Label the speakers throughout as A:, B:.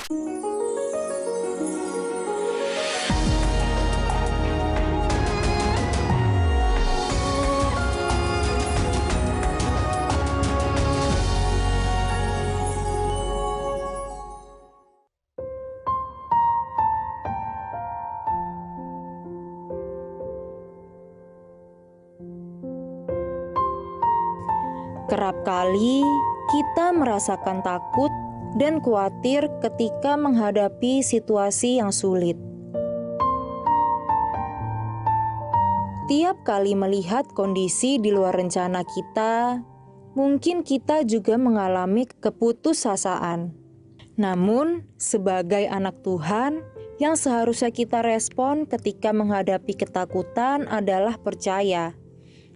A: Kerap kali kita merasakan takut dan khawatir ketika menghadapi situasi yang sulit. Tiap kali melihat kondisi di luar rencana kita, mungkin kita juga mengalami keputusasaan. Namun, sebagai anak Tuhan, yang seharusnya kita respon ketika menghadapi ketakutan adalah percaya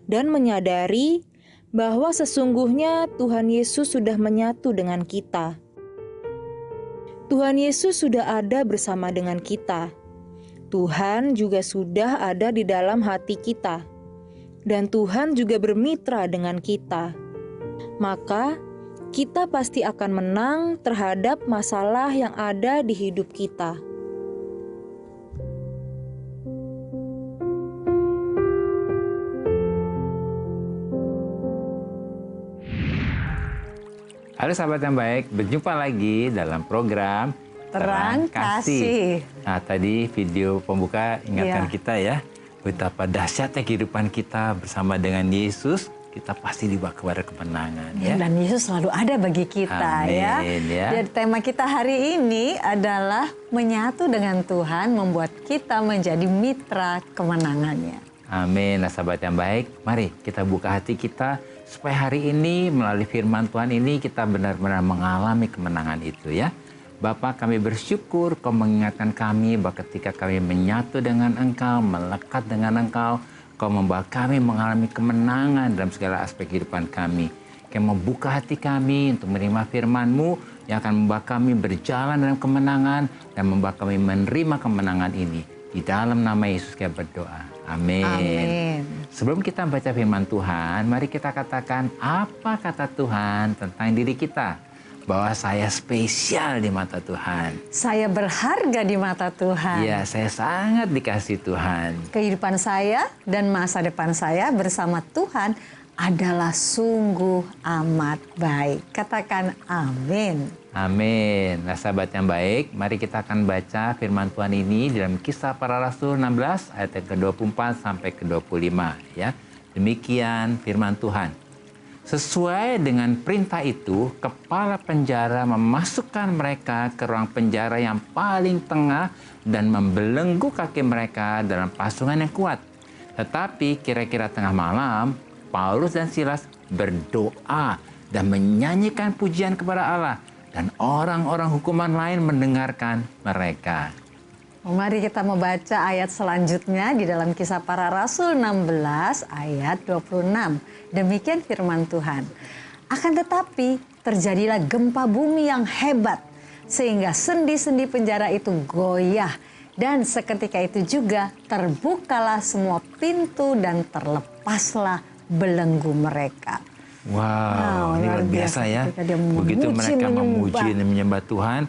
A: dan menyadari bahwa sesungguhnya Tuhan Yesus sudah menyatu dengan kita. Tuhan Yesus sudah ada bersama dengan kita. Tuhan juga sudah ada di dalam hati kita. Dan Tuhan juga bermitra dengan kita. Maka, kita pasti akan menang terhadap masalah yang ada di hidup kita.
B: Halo sahabat yang baik, berjumpa lagi dalam program
C: Terang Kasih.
B: Nah, tadi video pembuka ingatkan kita ya, betapa dahsyatnya kehidupan kita bersama dengan Yesus, kita pasti dibawa kepada kemenangan. Ya.
C: Dan Yesus selalu ada bagi kita.
B: Amin, ya.
C: Jadi tema kita hari ini adalah menyatu dengan Tuhan, membuat kita menjadi mitra kemenangannya.
B: Amin. Nah sahabat yang baik, mari kita buka hati kita, supaya hari ini melalui firman Tuhan ini kita benar-benar mengalami kemenangan itu ya. Bapa, kami bersyukur Kau mengingatkan kami bahwa ketika kami menyatu dengan Engkau, melekat dengan Engkau, Kau membawa kami mengalami kemenangan dalam segala aspek kehidupan kami. Kau membuka hati kami untuk menerima firman-Mu yang akan membawa kami berjalan dalam kemenangan dan membawa kami menerima kemenangan ini. Di dalam nama Yesus kami berdoa. Amin.
C: Amin.
B: Sebelum kita baca firman Tuhan, mari kita katakan apa kata Tuhan tentang diri kita. Bahwa saya spesial di mata Tuhan.
C: Saya berharga di mata Tuhan.
B: Ya, saya sangat dikasih Tuhan.
C: Kehidupan saya dan masa depan saya bersama Tuhan adalah sungguh amat baik. Katakan amin.
B: Amin. Nah sahabat yang baik, mari kita akan baca firman Tuhan ini dalam Kisah Para Rasul 16 ayat ke-24 sampai ke-25 ya. Demikian firman Tuhan. Sesuai dengan perintah itu, kepala penjara memasukkan mereka ke ruang penjara yang paling tengah dan membelenggu kaki mereka dalam pasungan yang kuat. Tetapi kira-kira tengah malam, Paulus dan Silas berdoa dan menyanyikan pujian kepada Allah. Dan orang-orang hukuman lain mendengarkan mereka.
C: Mari kita membaca ayat selanjutnya di dalam Kisah Para Rasul 16 ayat 26. Demikian firman Tuhan. Akan tetapi terjadilah gempa bumi yang hebat sehingga sendi-sendi penjara itu goyah. Dan seketika itu juga terbukalah semua pintu dan terlepaslah belenggu mereka.
B: Wow, ini luar biasa ya. Begitu mereka memuji dan menyembah Tuhan,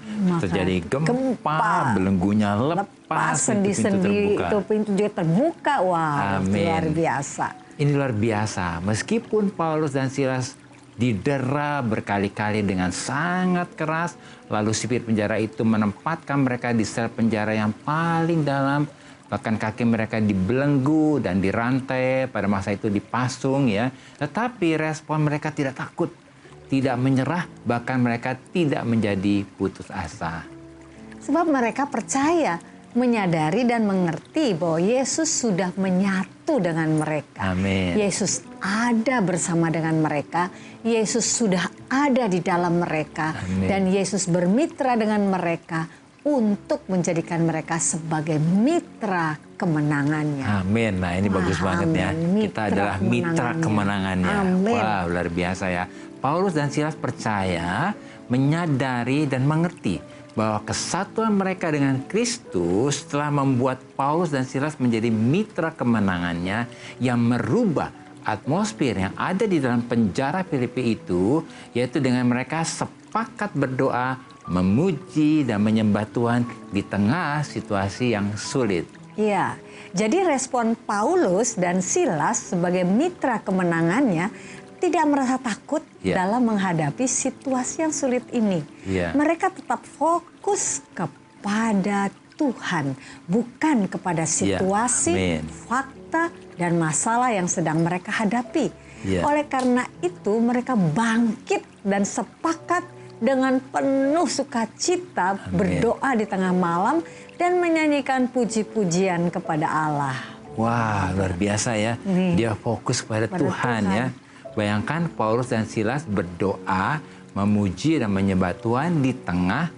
B: terjadi gempa, belenggunya lepas,
C: sendi-sendi itu pintu juga terbuka. Wow, luar biasa.
B: Ini luar biasa. Meskipun Paulus dan Silas didera berkali-kali dengan sangat keras, lalu sipir penjara itu menempatkan mereka di sel penjara yang paling dalam. Bahkan kaki mereka dibelenggu dan dirantai, pada masa itu dipasung ya. Tetapi respon mereka tidak takut, tidak menyerah, bahkan mereka tidak menjadi putus asa.
C: Sebab mereka percaya, menyadari dan mengerti bahwa Yesus sudah menyatu dengan mereka.
B: Amin.
C: Yesus ada bersama dengan mereka, Yesus sudah ada di dalam mereka.
B: Amin.
C: Dan Yesus bermitra dengan mereka untuk menjadikan mereka sebagai mitra kemenangannya.
B: Amin. Nah ini bagus banget ya. Kita adalah mitra kemenangannya.
C: Amin.
B: Wah, luar biasa ya. Paulus dan Silas percaya, menyadari dan mengerti bahwa kesatuan mereka dengan Kristus telah membuat Paulus dan Silas menjadi mitra kemenangannya yang merubah atmosfer yang ada di dalam penjara Filipi itu, yaitu dengan mereka sepakat berdoa, memuji dan menyembah Tuhan di tengah situasi yang sulit.
C: Iya, jadi respon Paulus dan Silas sebagai mitra kemenangannya tidak merasa takut dalam menghadapi situasi yang sulit ini. Mereka tetap fokus kepada Tuhan, bukan kepada situasi, fakta, dan masalah yang sedang mereka hadapi. Oleh karena itu mereka bangkit dan sepakat dengan penuh sukacita berdoa di tengah malam dan menyanyikan puji-pujian kepada Allah.
B: Wah, luar biasa ya. Dia fokus kepada Tuhan ya. Bayangkan Paulus dan Silas berdoa, memuji dan menyembah Tuhan di tengah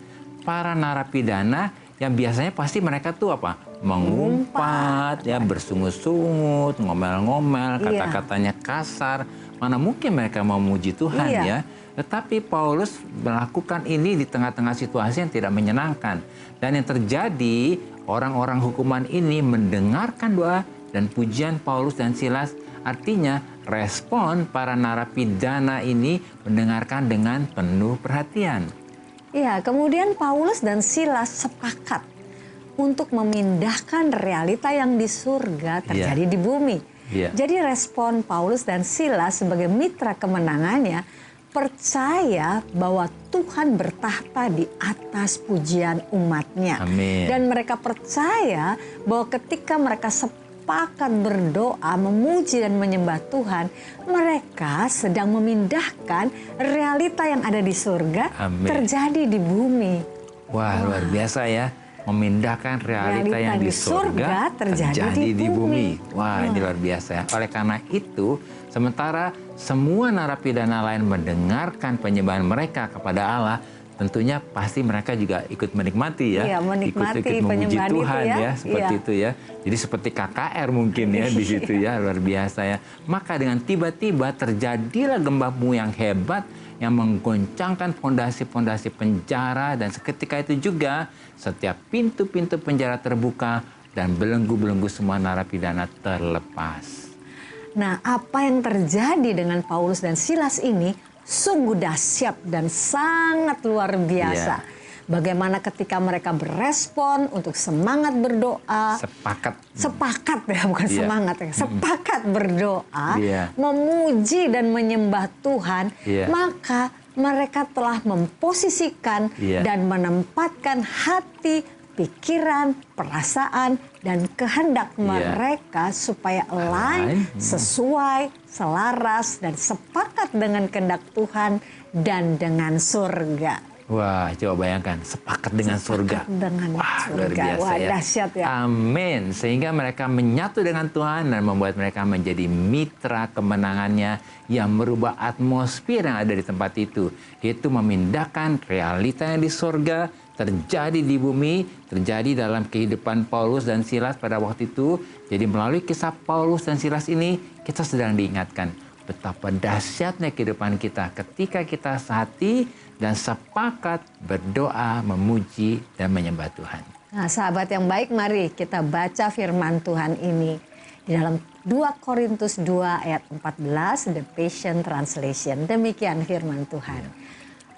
B: para narapidana yang biasanya pasti mereka tuh apa? Mengumpat, ya, bersungut-sungut, ngomel-ngomel, kata-katanya kasar. Mana mungkin mereka memuji Tuhan ya. Tetapi Paulus melakukan ini di tengah-tengah situasi yang tidak menyenangkan. Dan yang terjadi, orang-orang hukuman ini mendengarkan doa dan pujian Paulus dan Silas. Artinya respon para narapidana ini mendengarkan dengan penuh perhatian.
C: Iya, kemudian Paulus dan Silas sepakat untuk memindahkan realita yang di surga terjadi di bumi. Jadi respon Paulus dan Silas sebagai mitra kemenangannya percaya bahwa Tuhan bertahta di atas pujian umatnya.
B: Amin.
C: Dan mereka percaya bahwa ketika mereka sepakat berdoa, memuji dan menyembah Tuhan, mereka sedang memindahkan realita yang ada di surga terjadi di bumi.
B: Wah, luar biasa ya. Memindahkan realita yang di surga terjadi di bumi. Wah, ini luar biasa ya. Oleh karena itu, sementara semua narapidana lain mendengarkan penyembahan mereka kepada Allah, tentunya pasti mereka juga ikut menikmati ya, ikut memuji Tuhan ya, seperti itu ya. Jadi seperti KKR mungkin ya di situ ya, luar biasa ya. Maka dengan tiba-tiba terjadilah gempa bumi yang hebat yang menggoncangkan fondasi-fondasi penjara, dan seketika itu juga setiap pintu-pintu penjara terbuka dan belenggu-belenggu semua narapidana terlepas.
C: Nah, apa yang terjadi dengan Paulus dan Silas ini sungguh dahsyat dan sangat luar biasa. Bagaimana ketika mereka berespon untuk semangat berdoa, sepakat ya, bukan semangat ya, sepakat berdoa, memuji dan menyembah Tuhan, maka mereka telah memposisikan dan menempatkan hati, pikiran, perasaan, dan kehendak mereka supaya align, sesuai, selaras, dan sepakat dengan kehendak Tuhan dan dengan surga.
B: Wah, coba bayangkan, sepakat dengan surga. Wah, luar biasa ya.
C: Dahsyat ya.
B: Amin. Sehingga mereka menyatu dengan Tuhan dan membuat mereka menjadi mitra kemenangannya yang merubah atmosfer yang ada di tempat itu. Yaitu memindahkan realita yang di surga terjadi di bumi, terjadi dalam kehidupan Paulus dan Silas pada waktu itu. Jadi melalui kisah Paulus dan Silas ini, kita sedang diingatkan betapa dahsyatnya kehidupan kita ketika kita sehati dan sepakat berdoa, memuji, dan menyembah Tuhan.
C: Nah, sahabat yang baik, mari kita baca firman Tuhan ini di dalam 2 Korintus 2 ayat 14, The Passion Translation. Demikian firman Tuhan.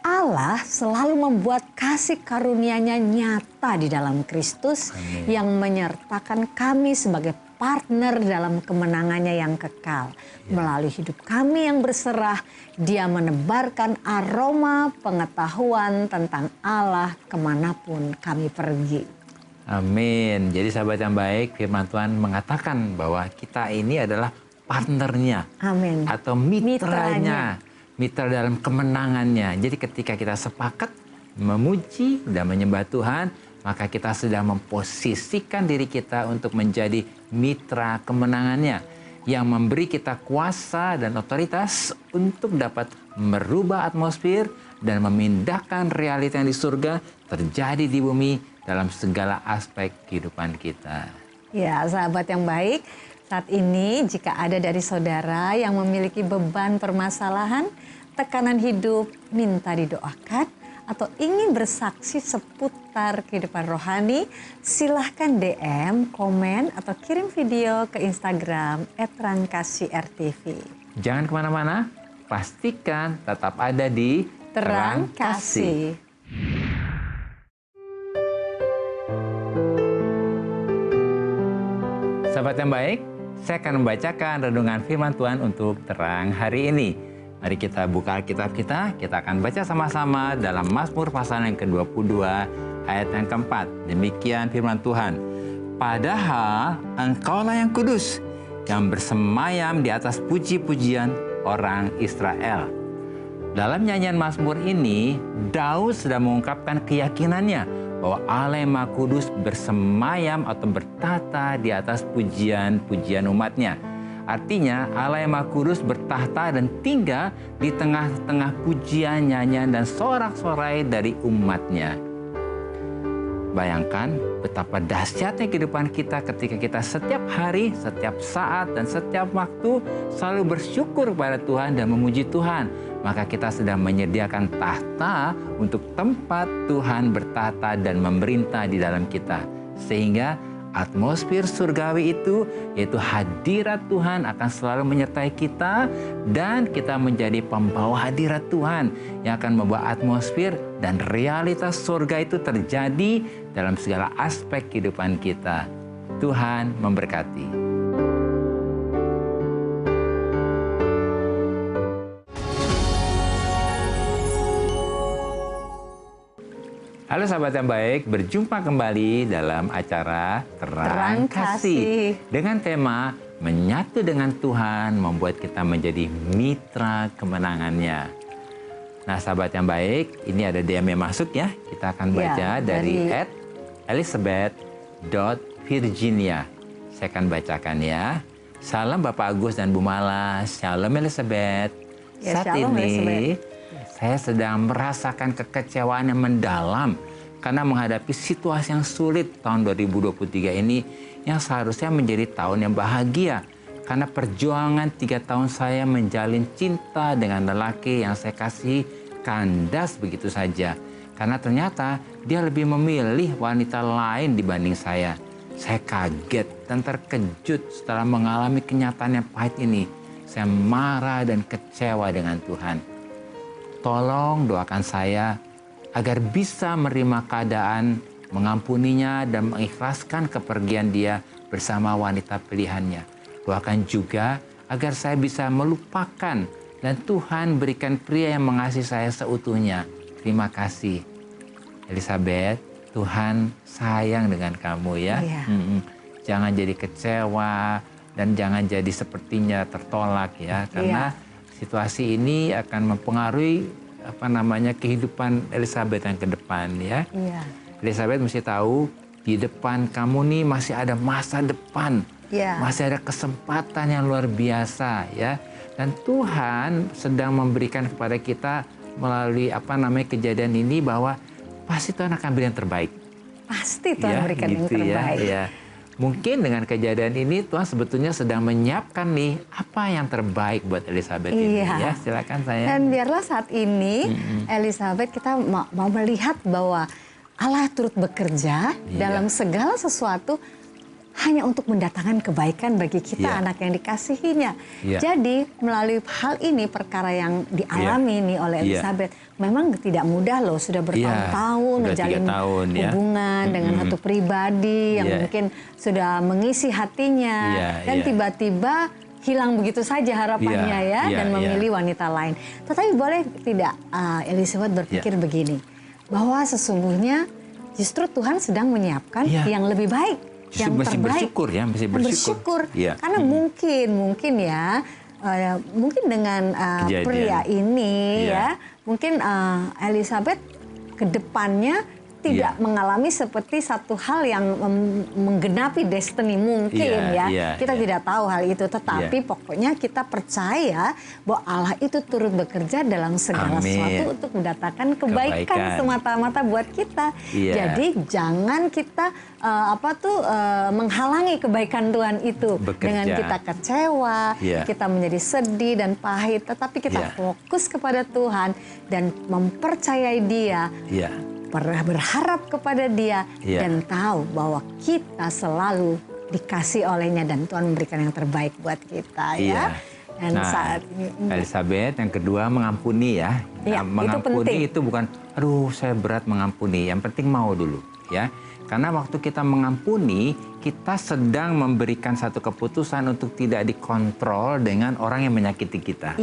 C: Allah selalu membuat kasih karunia-Nya nyata di dalam Kristus yang menyertakan kami sebagai partner dalam kemenangannya yang kekal. Melalui hidup kami yang berserah, Dia menebarkan aroma pengetahuan tentang Allah kemanapun kami pergi.
B: Amin. Jadi sahabat yang baik, firman Tuhan mengatakan bahwa kita ini adalah partnernya.
C: Amin.
B: Atau mitranya. Mitra dalam kemenangannya. Jadi ketika kita sepakat memuji dan menyembah Tuhan, maka kita sedang memposisikan diri kita untuk menjadi mitra kemenangannya, yang memberi kita kuasa dan otoritas untuk dapat merubah atmosfer dan memindahkan realita yang di surga terjadi di bumi dalam segala aspek kehidupan kita.
C: Ya, sahabat yang baik, saat ini jika ada dari saudara yang memiliki beban permasalahan, tekanan hidup, minta didoakan, atau ingin bersaksi seputar kehidupan rohani, silahkan DM, komen, atau kirim video ke Instagram @terangkasih_rtv.
B: Jangan kemana-mana, pastikan tetap ada di
C: Terang Kasih.
B: Sahabat yang baik, saya akan membacakan renungan firman Tuhan untuk terang hari ini. Mari kita buka Alkitab kita akan baca sama-sama dalam Mazmur pasal yang ke-22 ayat yang keempat. Demikian firman Tuhan. Padahal engkaulah yang kudus, yang bersemayam di atas puji-pujian orang Israel. Dalam nyanyian Mazmur ini, Daud sedang mengungkapkan keyakinannya bahwa Allah yang Maha Kudus bersemayam atau bertahta di atas pujian-pujian umatnya. Artinya Allah yang Maha Kudus bertahta dan tinggal di tengah-tengah pujian, nyanyian, dan sorak-sorai dari umatnya. Bayangkan betapa dahsyatnya kehidupan kita ketika kita setiap hari, setiap saat, dan setiap waktu selalu bersyukur kepada Tuhan dan memuji Tuhan. Maka kita sedang menyediakan tahta untuk tempat Tuhan bertahta dan memerintah di dalam kita. Sehingga atmosfer surgawi itu, yaitu hadirat Tuhan akan selalu menyertai kita, dan kita menjadi pembawa hadirat Tuhan yang akan membawa atmosfer dan realitas surga itu terjadi dalam segala aspek kehidupan kita. Tuhan memberkati. Halo sahabat yang baik, berjumpa kembali dalam acara Terang Kasih dengan tema Menyatu dengan Tuhan membuat kita menjadi mitra kemenangannya. Nah sahabat yang baik, ini ada DM yang masuk ya. Kita akan baca dari @elizabeth.virginia. Saya akan bacakan ya. Salam Bapak Agus dan Bu Mala. Shalom Elizabeth.
C: Ya,
B: Saat
C: shalom,
B: ini
C: Elizabeth.
B: saya sedang merasakan kekecewaan yang mendalam karena menghadapi situasi yang sulit tahun 2023 ini yang seharusnya menjadi tahun yang bahagia. Karena perjuangan 3 tahun saya menjalin cinta dengan lelaki yang saya kasih kandas begitu saja. Karena ternyata dia lebih memilih wanita lain dibanding saya. Saya kaget dan terkejut setelah mengalami kenyataan yang pahit ini. Saya marah dan kecewa dengan Tuhan. Tolong doakan saya agar bisa menerima keadaan, mengampuninya, dan mengikhlaskan kepergian dia bersama wanita pilihannya. Doakan juga agar saya bisa melupakan dan Tuhan berikan pria yang mengasihi saya seutuhnya. Terima kasih. Elizabeth, Tuhan sayang dengan kamu ya.
C: Iya.
B: Jangan jadi kecewa dan jangan jadi sepertinya tertolak ya. Karena situasi ini akan mempengaruhi kehidupan Elizabeth yang ke depan ya.
C: Iya.
B: Elizabeth mesti tahu di depan kamu nih masih ada masa depan.
C: Iya.
B: Masih ada kesempatan yang luar biasa ya. Dan Tuhan sedang memberikan kepada kita melalui kejadian ini bahwa pasti Tuhan akan beri yang terbaik.
C: Pasti Tuhan berikan yang terbaik.
B: Ya. Mungkin dengan kejadian ini Tuhan sebetulnya sedang menyiapkan nih apa yang terbaik buat Elizabeth ini ya. Silakan saya.
C: Dan biarlah saat ini Elizabeth kita mau melihat bahwa Allah turut bekerja dalam segala sesuatu hanya untuk mendatangkan kebaikan bagi kita anak yang dikasihinya. Jadi melalui hal ini, perkara yang dialami nih oleh Elizabeth memang tidak mudah loh, sudah bertahun-tahun menjalin hubungan dengan satu pribadi yang mungkin sudah mengisi hatinya dan tiba-tiba hilang begitu saja harapannya dan memilih wanita lain. Tetapi boleh tidak Elizabeth berpikir begini, bahwa sesungguhnya justru Tuhan sedang menyiapkan yang lebih baik. Yang
B: masih
C: terbaik.
B: Bersyukur ya, masih bersyukur.
C: Karena mungkin dengan pria ini mungkin Elizabeth ke depannya tidak mengalami seperti satu hal yang menggenapi destiny mungkin kita tidak tahu hal itu, tetapi pokoknya kita percaya bahwa Allah itu turut bekerja dalam segala sesuatu untuk mendatangkan kebaikan semata-mata buat kita. Jadi jangan kita menghalangi kebaikan Tuhan itu dengan kita kecewa, kita menjadi sedih dan pahit, tetapi kita fokus kepada Tuhan dan mempercayai Dia, berharap kepada Dia, dan tahu bahwa kita selalu dikasih olehnya dan Tuhan memberikan yang terbaik buat kita Dan saat ini
B: Elizabeth yang kedua mengampuni ya. Mengampuni itu bukan aduh saya berat mengampuni, yang penting mau dulu ya. Karena waktu kita mengampuni, kita sedang memberikan satu keputusan untuk tidak dikontrol dengan orang yang menyakiti kita.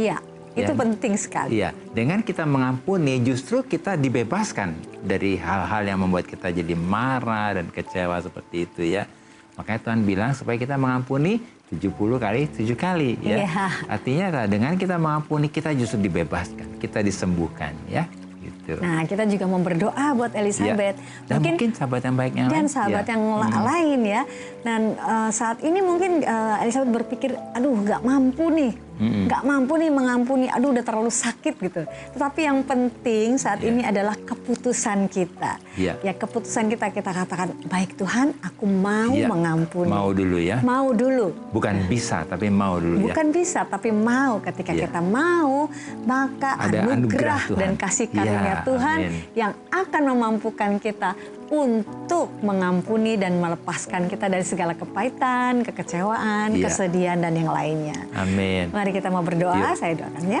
C: Itu penting sekali.
B: Dengan kita mengampuni justru kita dibebaskan dari hal-hal yang membuat kita jadi marah dan kecewa seperti itu ya. Makanya Tuhan bilang supaya kita mengampuni 70 kali 7 kali ya. Artinya dengan kita mengampuni kita justru dibebaskan, kita disembuhkan ya. Gitu.
C: Nah, kita juga mau berdoa buat Elizabeth.
B: Dan mungkin sahabat yang baik yang lain.
C: Dan sahabat yang lain ya. Dan saat ini mungkin Elizabeth berpikir, aduh nggak mampu nih. Nggak mampu nih mengampuni, aduh udah terlalu sakit gitu. Tetapi yang penting saat ini adalah keputusan kita. Ya keputusan kita katakan, baik Tuhan aku mau mengampuni.
B: Mau dulu ya.
C: Mau dulu.
B: Bukan bisa tapi mau dulu
C: Bukan bisa tapi mau. Ketika kita mau, maka
B: ada
C: anugerah
B: Tuhan
C: dan kasih karunia Tuhan yang akan memampukan kita untuk mengampuni dan melepaskan kita dari segala kepahitan, kekecewaan, kesedihan, dan yang lainnya.
B: Amin.
C: Mari kita mau berdoa, saya doakan ya.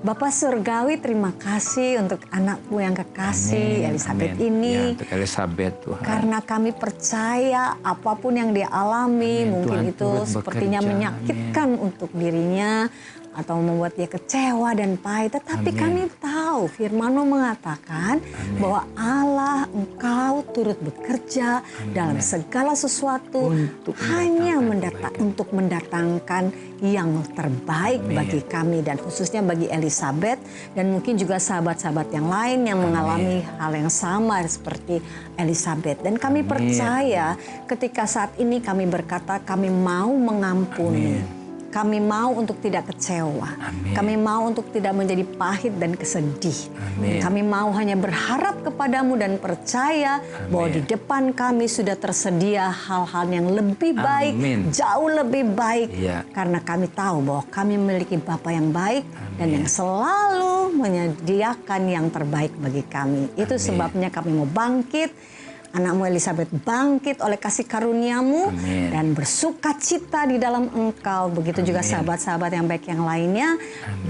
C: Bapak Surgawi, terima kasih untuk anakmu yang kekasih, Elizabeth ini.
B: Untuk Elizabeth, Tuhan.
C: Karena kami percaya apapun yang dia alami, mungkin
B: Tuhan
C: itu sepertinya menyakitkan untuk dirinya, atau membuat dia kecewa dan pahit. Tetapi kami tahu firman-Mu mengatakan bahwa Allah, Engkau turut bekerja dalam segala sesuatu hanya untuk mendatangkan yang terbaik bagi kami dan khususnya bagi Elizabeth dan mungkin juga sahabat-sahabat yang lain yang mengalami hal yang sama seperti Elizabeth. Dan kami percaya ketika saat ini kami berkata kami mau mengampuni. Kami mau untuk tidak kecewa. Kami mau untuk tidak menjadi pahit dan kesedih. Kami mau hanya berharap kepadamu dan percaya bahwa di depan kami sudah tersedia hal-hal yang lebih baik, jauh lebih baik. Karena kami tahu bahwa kami memiliki Bapa yang baik dan yang selalu menyediakan yang terbaik bagi kami. Itu sebabnya kami mau bangkit. Anakmu Elizabeth bangkit oleh kasih karunia-Mu dan bersuka cita di dalam Engkau. Begitu juga sahabat-sahabat yang baik yang lainnya.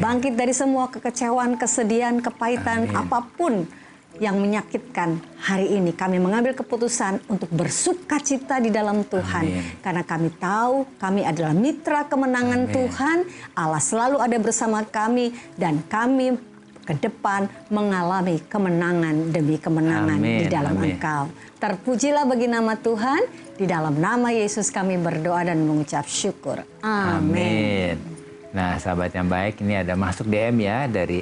C: Bangkit dari semua kekecewaan, kesedihan, kepahitan, apapun yang menyakitkan hari ini. Kami mengambil keputusan untuk bersuka cita di dalam Tuhan. Karena kami tahu kami adalah mitra kemenangan Tuhan. Allah selalu ada bersama kami dan kami ke depan mengalami kemenangan demi kemenangan di dalam Engkau. Terpujilah bagi nama Tuhan, di dalam nama Yesus kami berdoa dan mengucap syukur. Amin.
B: Nah sahabat yang baik, ini ada masuk DM ya dari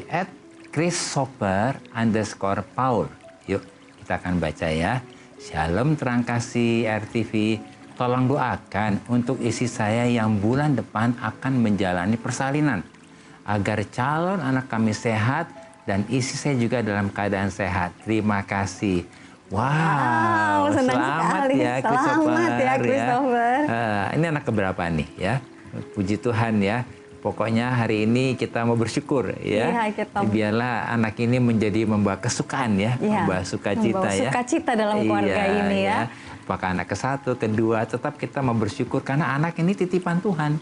B: @chrissoper_paul. Yuk kita akan baca ya. Shalom terang kasih RTV, tolong doakan untuk istri saya yang bulan depan akan menjalani persalinan. Agar calon anak kami sehat dan istri saya juga dalam keadaan sehat. Terima kasih. Wow, selamat ya Christopher. Ini anak keberapa nih ya? Puji Tuhan ya. Pokoknya hari ini kita mau bersyukur ya. Biarlah anak ini menjadi membawa kesukaan ya, membawa sukacita ya.
C: Sukacita dalam keluarga ini ya.
B: Apakah anak ke-1, kedua, tetap kita mau bersyukur karena anak ini titipan Tuhan.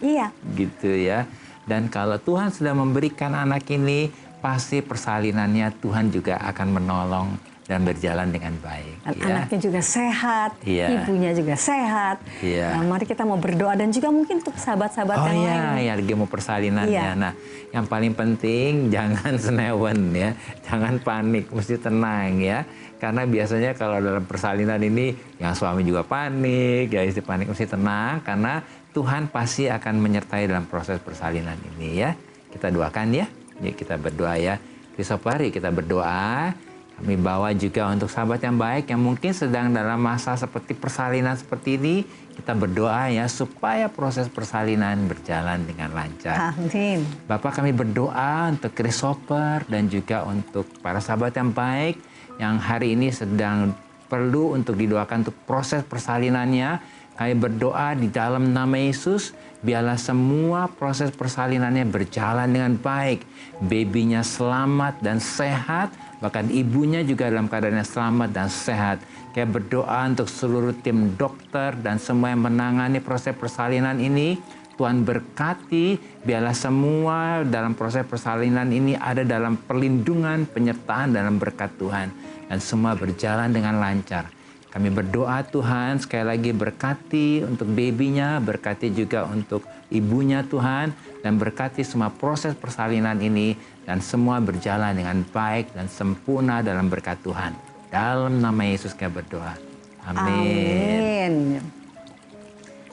B: Gitu ya. Dan kalau Tuhan sudah memberikan anak ini, pasti persalinannya Tuhan juga akan menolong dan berjalan dengan baik.
C: Dan anaknya juga sehat, ibunya juga sehat. Nah, mari kita mau berdoa dan juga mungkin untuk sahabat-sahabat yang lain.
B: Ya lagi mau persalinannya. Nah, yang paling penting jangan senewen ya, jangan panik, mesti tenang ya. Karena biasanya kalau dalam persalinan ini, yang suami juga panik, ya istri panik, mesti tenang karena Tuhan pasti akan menyertai dalam proses persalinan ini ya. Kita doakan ya. Yuk kita berdoa ya. Christopher, kita berdoa Kami bawa juga untuk sahabat yang baik yang mungkin sedang dalam masa seperti persalinan seperti ini. Kita berdoa ya supaya proses persalinan berjalan dengan lancar.
C: Amin.
B: Bapak, kami berdoa untuk Christopher dan juga untuk para sahabat yang baik yang hari ini sedang perlu untuk didoakan untuk proses persalinannya. Kami berdoa di dalam nama Yesus, biarlah semua proses persalinannya berjalan dengan baik. Babynya selamat dan sehat, bahkan ibunya juga dalam keadaan yang selamat dan sehat. Kami berdoa untuk seluruh tim dokter dan semua yang menangani proses persalinan ini. Tuhan berkati, biarlah semua dalam proses persalinan ini ada dalam perlindungan, penyertaan dalam berkat Tuhan. Dan semua berjalan dengan lancar. Kami berdoa Tuhan sekali lagi berkati untuk babynya, berkati juga untuk ibunya Tuhan, dan berkati semua proses persalinan ini dan semua berjalan dengan baik dan sempurna dalam berkat Tuhan. Dalam nama Yesus kami berdoa. Amin.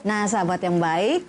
C: Nah, sahabat yang baik,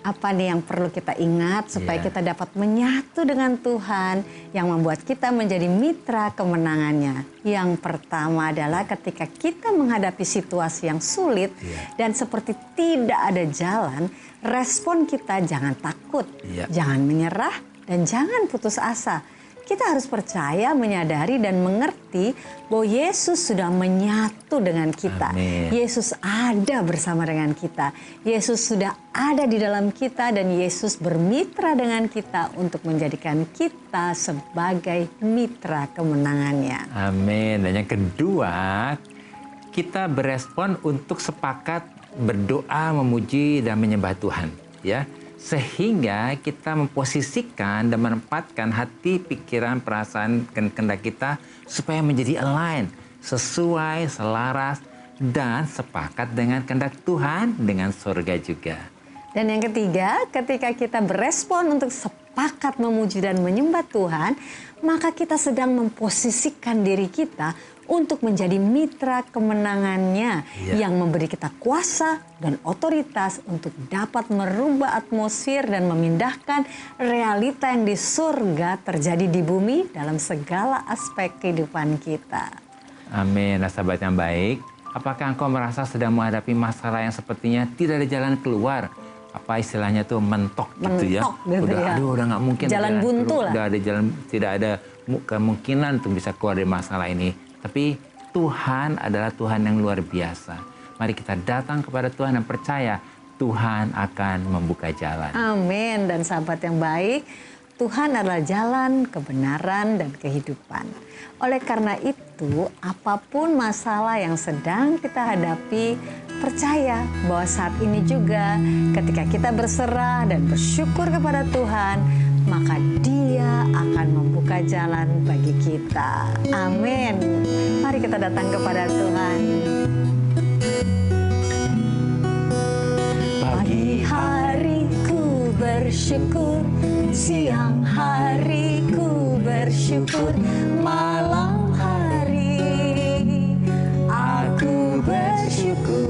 C: apa nih yang perlu kita ingat supaya kita dapat menyatu dengan Tuhan yang membuat kita menjadi mitra kemenangannya? Yang pertama adalah ketika kita menghadapi situasi yang sulit dan seperti tidak ada jalan, respon kita jangan takut, jangan menyerah, dan jangan putus asa. Kita harus percaya, menyadari, dan mengerti bahwa Yesus sudah menyatu dengan kita.
B: Amin.
C: Yesus ada bersama dengan kita. Yesus sudah ada di dalam kita dan Yesus bermitra dengan kita untuk menjadikan kita sebagai mitra kemenangannya.
B: Amin. Dan yang kedua, kita berespon untuk sepakat berdoa, memuji, dan menyembah Tuhan. Ya. Sehingga kita memposisikan dan menempatkan hati, pikiran, perasaan, dan kehendak kita supaya menjadi align, sesuai, selaras, dan sepakat dengan kehendak Tuhan, dengan surga juga.
C: Dan yang ketiga, ketika kita berespon untuk sepakat memuji dan menyembah Tuhan, maka kita sedang memposisikan diri kita untuk menjadi mitra kemenangannya yang memberi kita kuasa dan otoritas untuk dapat merubah atmosfer dan memindahkan realita yang di surga terjadi di bumi dalam segala aspek kehidupan kita.
B: Amin. Nah, sahabat yang baik, apakah engkau merasa sedang menghadapi masalah yang sepertinya tidak ada jalan keluar? Apa istilahnya tuh mentok gitu ya? Udah nggak mungkin.
C: Jalan buntu lah.
B: Udah ada jalan, tidak ada kemungkinan untuk bisa keluar dari masalah ini. Tapi Tuhan adalah Tuhan yang luar biasa. Mari kita datang kepada Tuhan dan percaya Tuhan akan membuka jalan.
C: Amin. Dan sahabat yang baik, Tuhan adalah jalan, kebenaran, dan kehidupan. Oleh karena itu, apapun masalah yang sedang kita hadapi, percaya bahwa saat ini juga ketika kita berserah dan bersyukur kepada Tuhan, maka Dia akan membuka jalan bagi kita. Amin. Mari kita datang kepada Tuhan. Pagi hari ku bersyukur, siang hari ku bersyukur, malam hari aku bersyukur.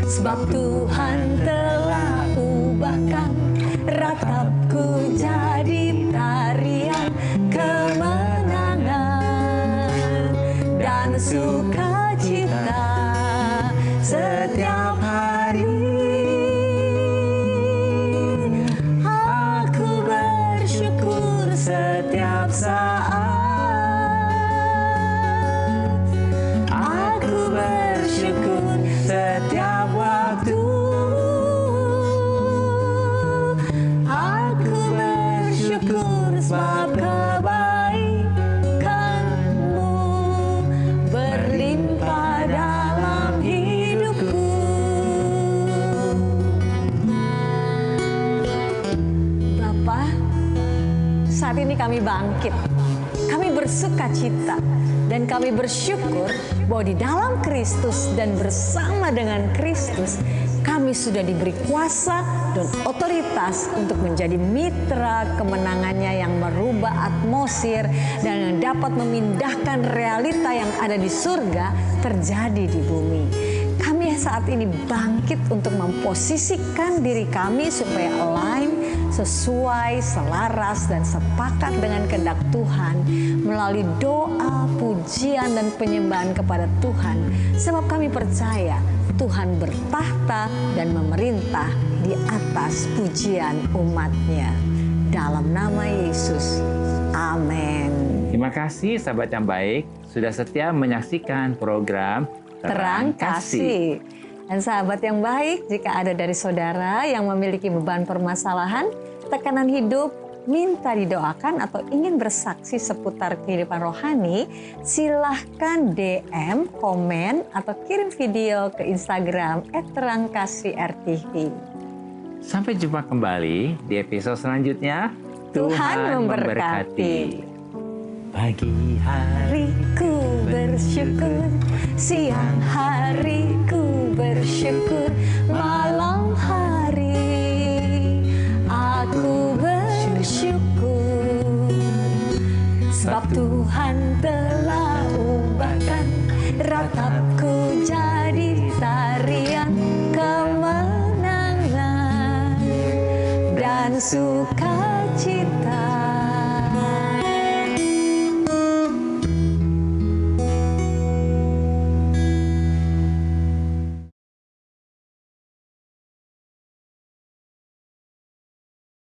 C: Sebab Tuhan telah ubahkan ratapku jadi tarian kemenangan dan sukacita setiap hari. Aku bersyukur setiap saat. Aku bersyukur setiap waktu. Sebab kebaikan-Mu berlimpah dalam hidupku. Bapa, saat ini kami bangkit. Kami bersuka cita dan kami bersyukur bahwa di dalam Kristus dan bersama dengan Kristus kami sudah diberi kuasa dan otoritas untuk menjadi mitra kemenangannya yang merubah atmosfer dan yang dapat memindahkan realita yang ada di surga terjadi di bumi. Kami saat ini bangkit untuk memposisikan diri kami supaya align sesuai, selaras, dan sepakat dengan kehendak Tuhan melalui doa, pujian, dan penyembahan kepada Tuhan. Sebab kami percaya Tuhan bertahta dan memerintah di atas pujian umat-Nya. Dalam nama Yesus, amin.
B: Terima kasih sahabat yang baik sudah setia menyaksikan program
C: Terang Kasih. Dan sahabat yang baik, jika ada dari saudara yang memiliki beban permasalahan, tekanan hidup, minta didoakan atau ingin bersaksi seputar kehidupan rohani, silahkan DM, komen, atau kirim video ke Instagram @terangkasih_rtv.
B: Sampai jumpa kembali di episode selanjutnya.
C: Tuhan memberkati.
B: Pagi
C: Hariku bersyukur, siang hariku bersyukur, malam hari aku bersyukur. Sebab Tuhan telah ubahkan ratapku jadi tarian kemenangan dan suka